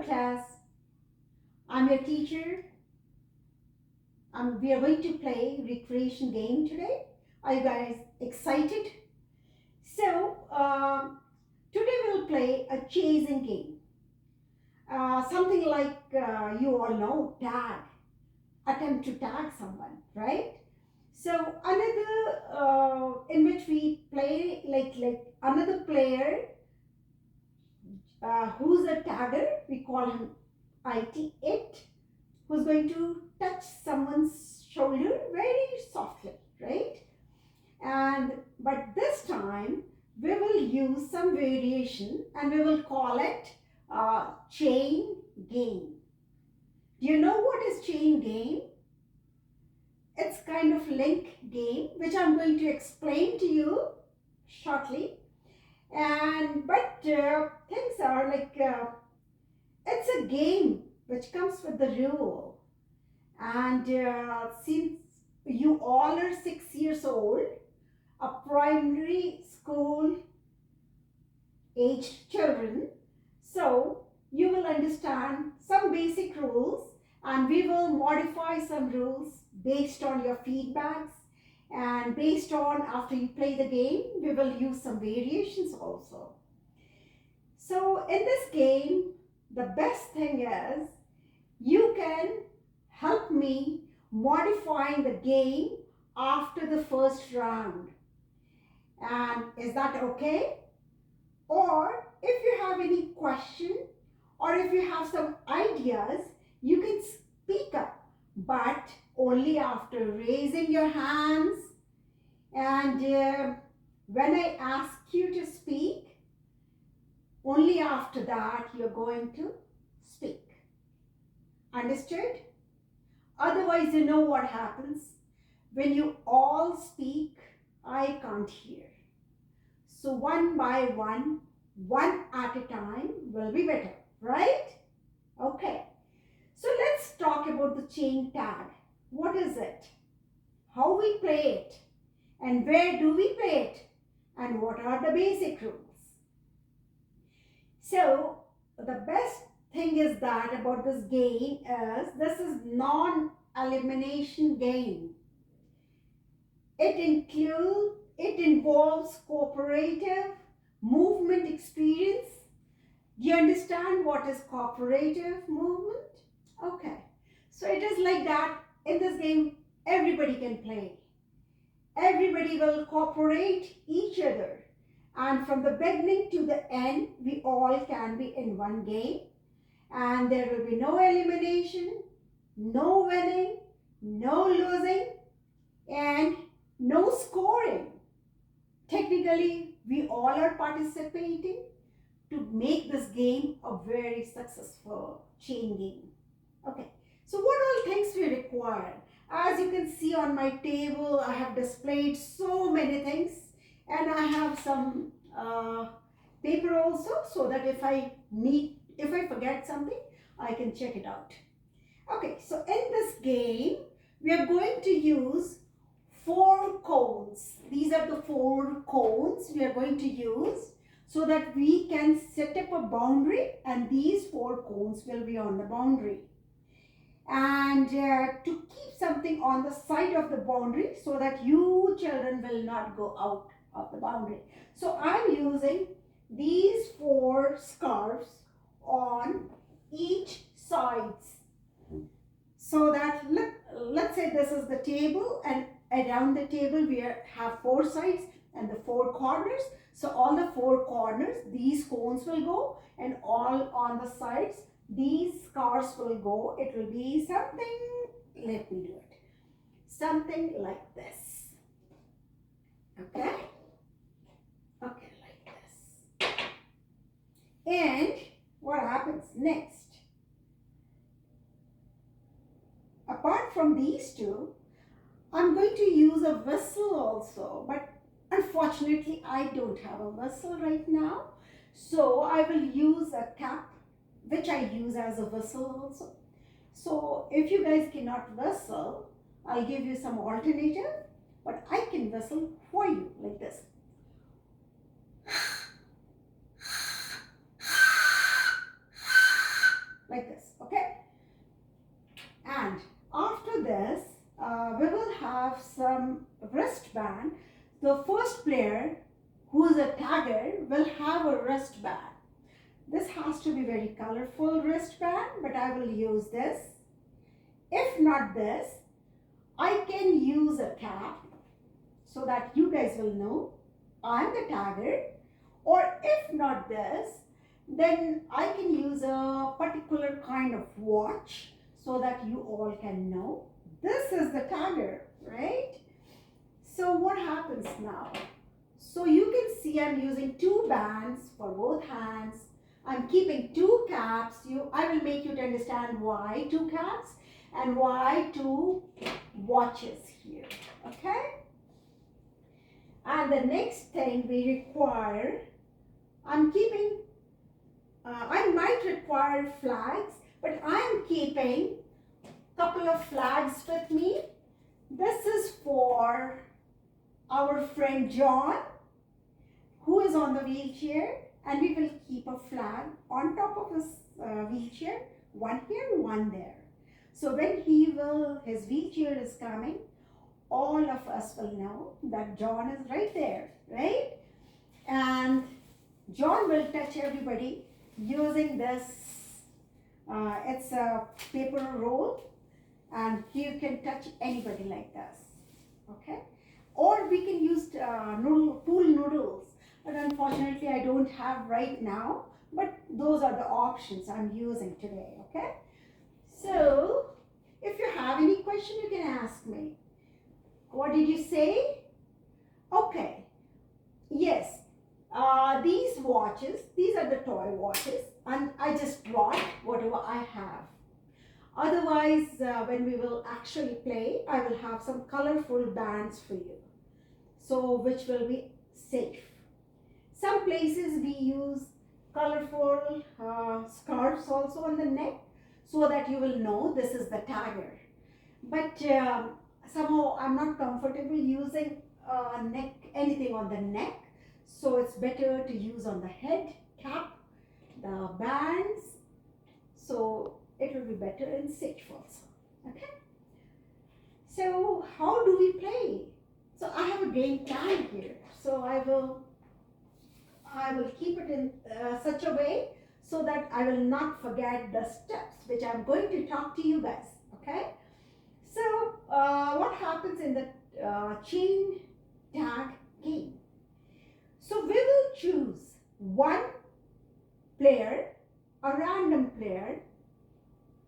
class. I'm your teacher. We are going to play recreation game today. Are you guys excited? So, today we'll play a chasing game. Something like you all know, tag. Attempt to tag someone, right? So another in which we play like another player who's a tagger, we call him it, who's going to touch someone's shoulder very softly, right? And but this time we will use some variation and we will call it chain game. Do you know what is chain game? It's kind of link game which I'm going to explain to you shortly. And but things are like it's a game which comes with the rule. And since you all are 6 years old, a primary school aged children, so you will understand some basic rules and we will modify some rules based on your feedbacks, and based on after you play the game we will use some variations also. So in this game the best thing is you can help me modifying the game after the first round. And is that okay? Or if you have any question or if you have some ideas, you can speak up, but only after raising your hands. And when I ask you to speak, only after that you're going to speak. Understood? Otherwise, you know what happens. When you all speak, I can't hear. So one by one at a time will be better, right? Okay. So let's talk about the chain tag. What is it? How we play it? And where do we play it? And what are the basic rules? So the best thing is that about this game is this is non-elimination game. It involves cooperative movement experience. Do you understand what is cooperative movement? Okay. So it is like that. In this game, everybody can play. Everybody will cooperate each other. And from the beginning to the end, we all can be in one game. And there will be no elimination, no winning, no losing, and no scoring. Technically, we all are participating to make this game a very successful chain game. Okay, so what all things we require? As you can see on my table, I have displayed so many things, and I have some paper also, so that if I forget something, I can check it out. Okay, so in this game, we are going to use 4 cones. These are the 4 cones we are going to use so that we can set up a boundary, and these 4 cones will be on the boundary. And to keep something on the side of the boundary so that you children will not go out of the boundary. So I'm using these 4 scarves on each sides. So that let's say this is the table, and around the table we have 4 sides and the 4 corners. So all the 4 corners, these cones will go, and all on the sides, these scarves will go. It will be something, let me do it, something like this. Okay? Okay, like this. And what happens next? Apart from these 2, I'm going to use a whistle also, but unfortunately I don't have a whistle right now. So I will use a cap, which I use as a whistle also. So if you guys cannot whistle, I'll give you some alternative, but I can whistle for you like this. like this, okay? And after this, we will have some wristband. The first player, who is a tagger, will have a wristband. This has to be very colorful wristband, but I will use this. If not this, I can use a cap so that you guys will know I'm the tagger. Or if not this, then I can use a particular kind of watch so that you all can know this is the tagger, right? So what happens now? So you can see I'm using two bands for both hands. I'm keeping two caps. I will make you to understand why two caps and why two watches here, okay? And the next thing we require, I might require flags, but I'm keeping a couple of flags with me. This is for our friend John, who is on the wheelchair, and we will keep a flag on top of his wheelchair, one here, one there. So when his wheelchair is coming, all of us will know that John is right there, right? And John will touch everybody using this, it's a paper roll, and you can touch anybody like this, okay? Or we can use pool noodles, but unfortunately I don't have right now, but those are the options I'm using today, okay? So, if you have any question, you can ask me. What did you say? Okay, yes. These watches, these are the toy watches, and I just brought whatever I have. Otherwise, when we will actually play, I will have some colorful bands for you, so which will be safe. Some places we use colorful scarves also on the neck, so that you will know this is the tagger. But somehow I'm not comfortable using anything on the neck. So it's better to use on the head, cap, the bands. So it will be better and safe also. Okay. So how do we play? So I have a game plan here. So I will keep it in such a way so that I will not forget the steps which I'm going to talk to you guys. Okay. So what happens in the chain tag game? So we will choose one player, a random player,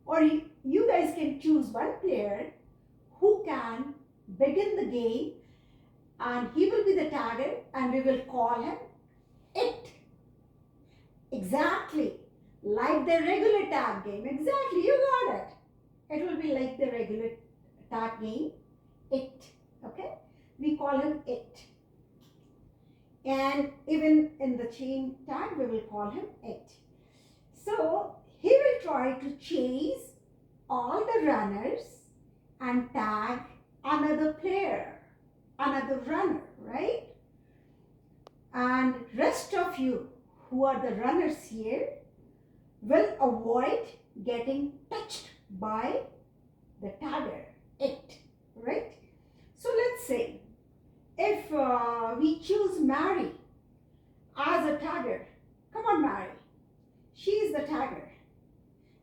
or you guys can choose one player who can begin the game, and he will be the tagger, and we will call him it. Exactly like the regular tag game. Exactly, you got it. It will be like the regular tag game, it. Okay, we call him it. And even in the chain tag, we will call him it. So he will try to chase all the runners and tag another player, another runner, right? And rest of you who are the runners here will avoid getting touched by the tagger, it, right? So let's say if we choose Mary as a tagger, come on Mary, she is the tagger,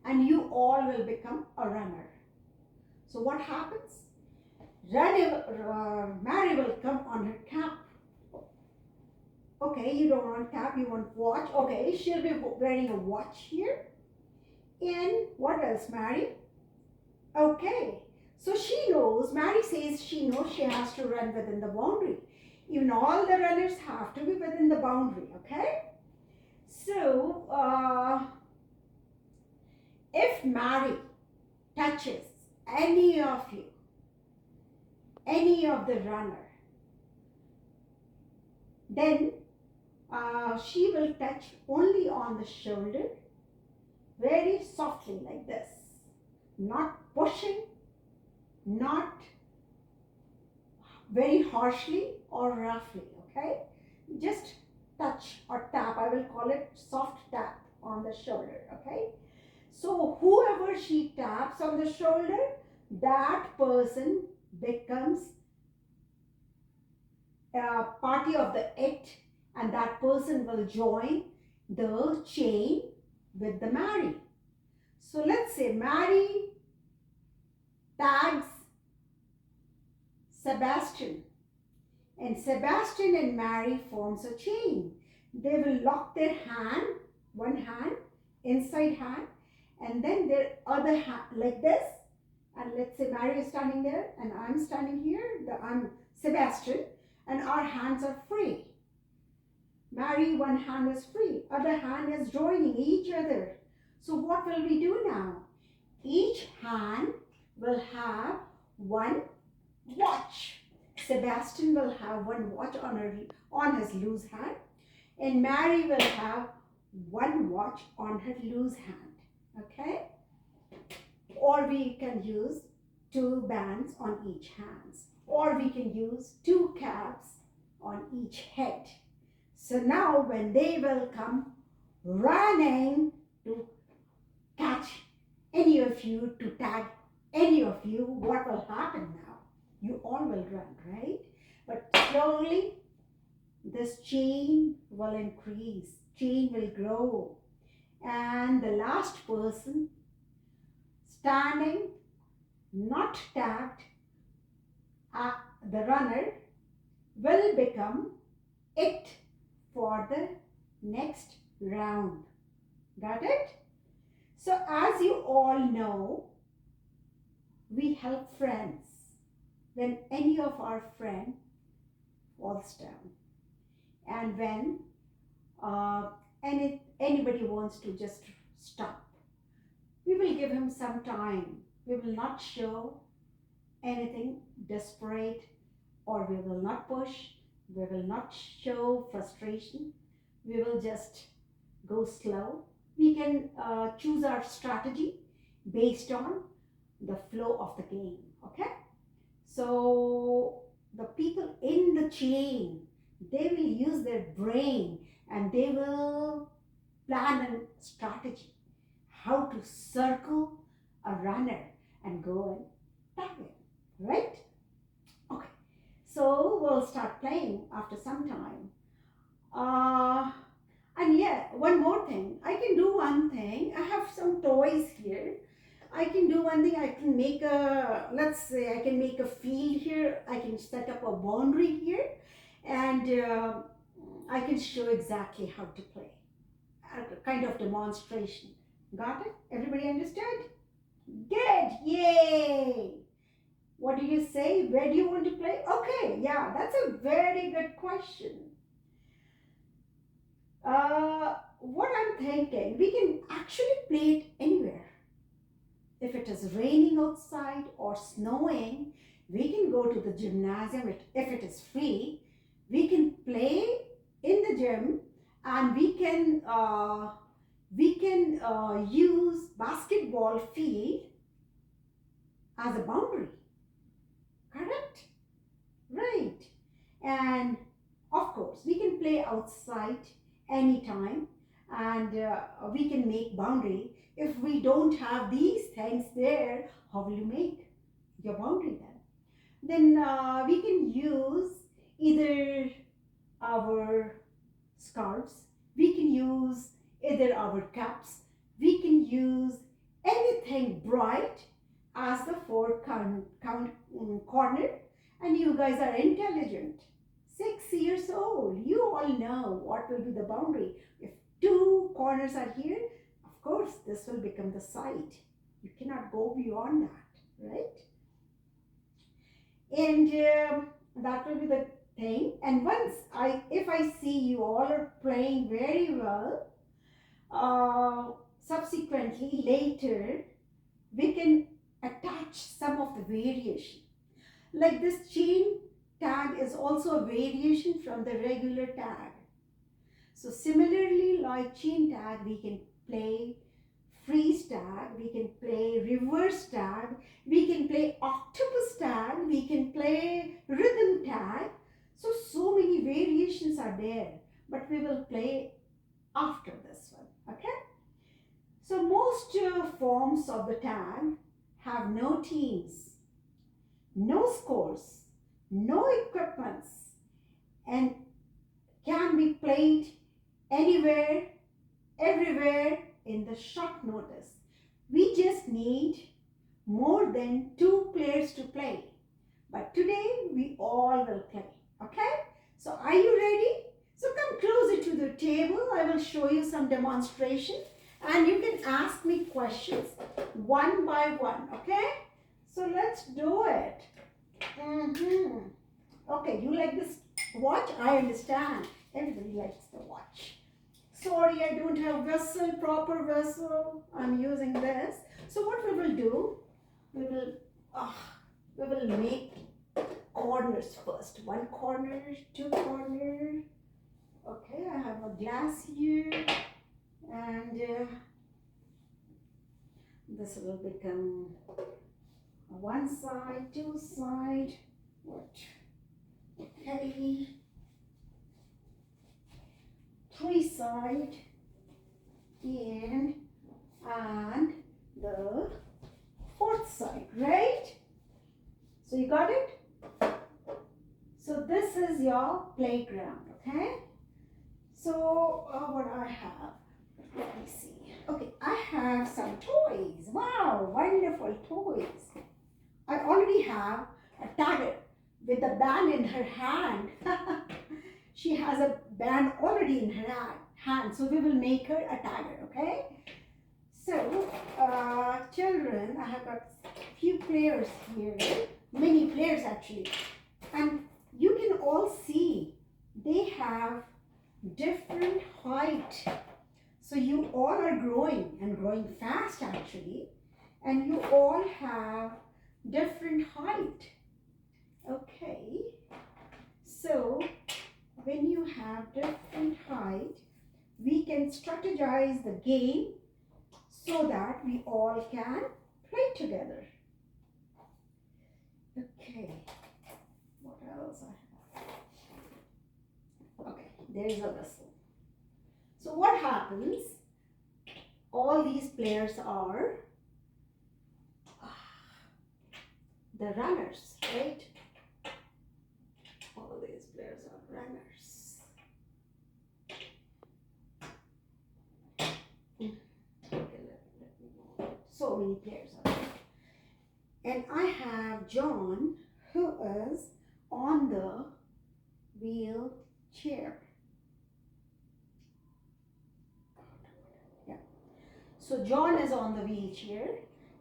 and you all will become a runner. So what happens? Mary will come on her cap. Okay, you don't want cap, you want watch. Okay, she'll be wearing a watch here. And what else, Mary? Okay, so she knows, Mary says she knows she has to run within the boundary. Even all the runners have to be within the boundary, okay? So, if Mary touches any of you, any of the runner, then she will touch only on the shoulder, very softly like this, not pushing, not very harshly or roughly, okay? Just touch or tap, I will call it soft tap on the shoulder, okay? So whoever she taps on the shoulder, that person becomes a party of the it, and that person will join the chain with the Mary. So let's say Mary tags Sebastian, and Sebastian and Mary forms a chain. They will lock their hand, one hand, inside hand, and then their other hand like this. And let's say Mary is standing there and I'm standing here, I'm Sebastian, and our hands are free. Mary, one hand is free, other hand is joining each other. So what will we do now? Each hand will have one watch. Sebastian will have one watch on his loose hand, and Mary will have one watch on her loose hand. Okay? Or we can use two bands on each hands, or we can use two caps on each head. So now when they will come running to catch any of you, to tag any of you, what will happen now? You all will run, right? But slowly this chain will increase, chain will grow, and the last person standing, not tagged, the runner will become it for the next round. Got it? So as you all know, we help friends when any of our friend falls down, and when anybody wants to just stop, we will give him some time. We will not show anything desperate, or we will not push, we will not show frustration. We will just go slow. We can choose our strategy based on the flow of the game. Okay? So the people in the chain, they will use their brain and they will plan a strategy how to circle a runner and go and tag it, right? Okay, so we'll start playing after some time. And yeah, one more thing. I can do one thing. I have some toys here. I can do one thing. I can make a, let's say I can make a field here. I can set up a boundary here, and I can show exactly how to play. A kind of demonstration. Got it? Everybody understood? Good. Yay. What do you say? Where do you want to play? Okay, yeah, that's a very good question. What I'm thinking, we can actually play it anywhere. If it is raining outside or snowing, we can go to the gymnasium. If it is free, we can play in the gym, and we can use basketball field as a boundary. Correct? Right. And of course, we can play outside anytime, and we can make boundary. If we don't have these things there, how will you make your boundary then? Then we can use either our scarves, we can use either our caps, we can use anything bright as the four corner. And you guys are intelligent, 6 years old, you all know what will be the boundary. If two corners are here, of course this will become the side. You cannot go beyond that, right? And that will be the thing. And if I see you all are playing very well, subsequently later we can attach some of the variation. Like this chain tag is also a variation from the regular tag. So similarly, like chain tag, we can play freeze tag, we can play reverse tag, we can play octopus tag, we can play rhythm tag. So many variations are there, but we will play after this one, okay? So most forms of the tag have no teams, no scores, no equipments, and can be played anywhere, everywhere in the short notice. We just need more than 2 players to play. But today we all will play. Okay? So are you ready? So come closer to the table. I will show you some demonstration and you can ask me questions one by one. Okay? So let's do it. Okay, you like this watch? I understand. Everybody likes the watch. Sorry, I don't have vessel, proper vessel. I'm using this. So what we will do, we will make corners first. 1 corner, 2 corner. Okay, I have a glass here, and this will become 1 side, 2 side. What? Okay. 3 side and the 4th side, right? So you got it? So this is your playground, okay? So what I have, let me see. Okay, I have some toys. Wow, wonderful toys. I already have a tiger with a band in her hand. She has a band already in her hand, so we will make her a tiger, okay? So, children, I have got few players here, many players actually, and you can all see they have different height. So you all are growing and growing fast actually, and you all have different height. Okay, so when you have different height, we can strategize the game so that we all can play together. Okay, what else I have? Okay, there is a whistle. So what happens? All these players are the runners, right? All these players are runners. Okay, let me go. So many players are there. And I have John, who is on the wheelchair. Yeah. So John is on the wheelchair,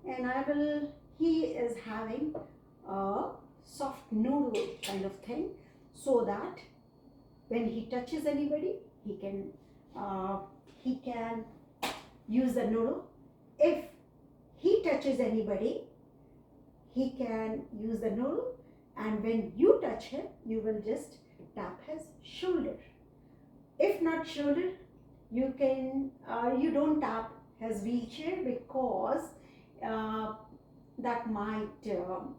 and he is having a soft noodle kind of thing, so that when he touches anybody, he can use the noodle. If he touches anybody, he can use the noodle, and when you touch him, you will just tap his shoulder. If not shoulder, you don't tap his wheelchair, because that might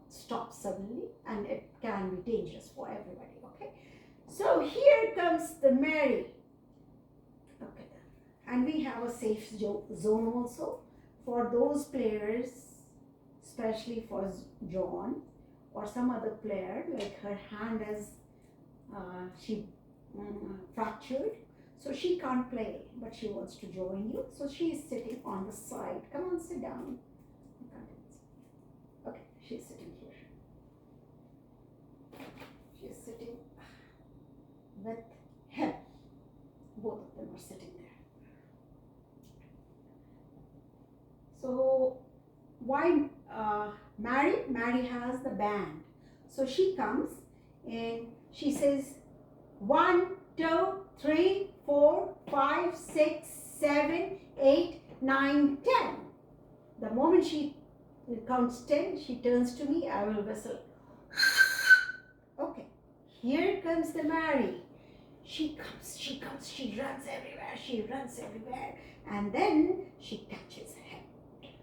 stop suddenly and it can be dangerous for everybody. Okay, so here comes the Mary. Okay, and we have a safe zone also for those players, especially for John or some other player, like her hand is fractured, so she can't play, but she wants to join you. So she is sitting on the side. Come on, sit down. Okay, she's sitting here. She's sitting with him. Both of them are sitting there. So why Mary? Mary has the band. So she comes and she says 1, 2, 3, 4, 5, 6, 7, 8, 9, 10. The moment she counts 10, she turns to me, I will whistle. Okay, here comes the Mary. She comes, she runs everywhere, and then she catches him.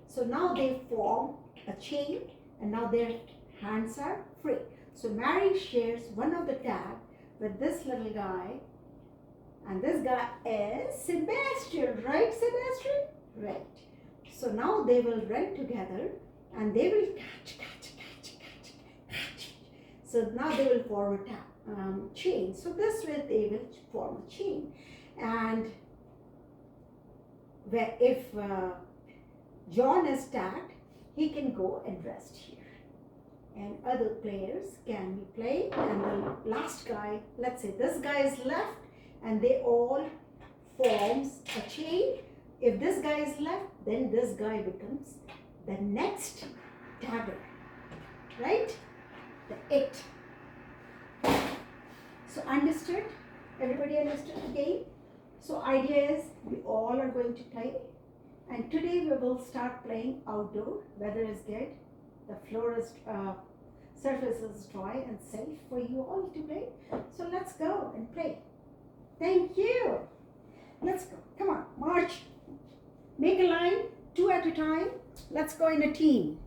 So now they form a chain, and now their hands are free. So Mary shares one of the tag with this little guy, and this guy is Sebastian, right, Sebastian? Right. So now they will run together and they will catch. So now they will form a chain. So this way they will form a chain. And if John is tagged, he can go and rest here. And other players can be playing, and the last guy, let's say this guy is left, and they all forms a chain. If this guy is left, then this guy becomes the next tagger, right? The it. So understood? Everybody understood the game? So idea is we all are going to play, and today we will start playing outdoor. Weather is good. The floor is, surface is dry and safe for you all to play. So let's go and play. Thank you. Let's go. Come on, march. Make a line, 2 at a time. Let's go in a team.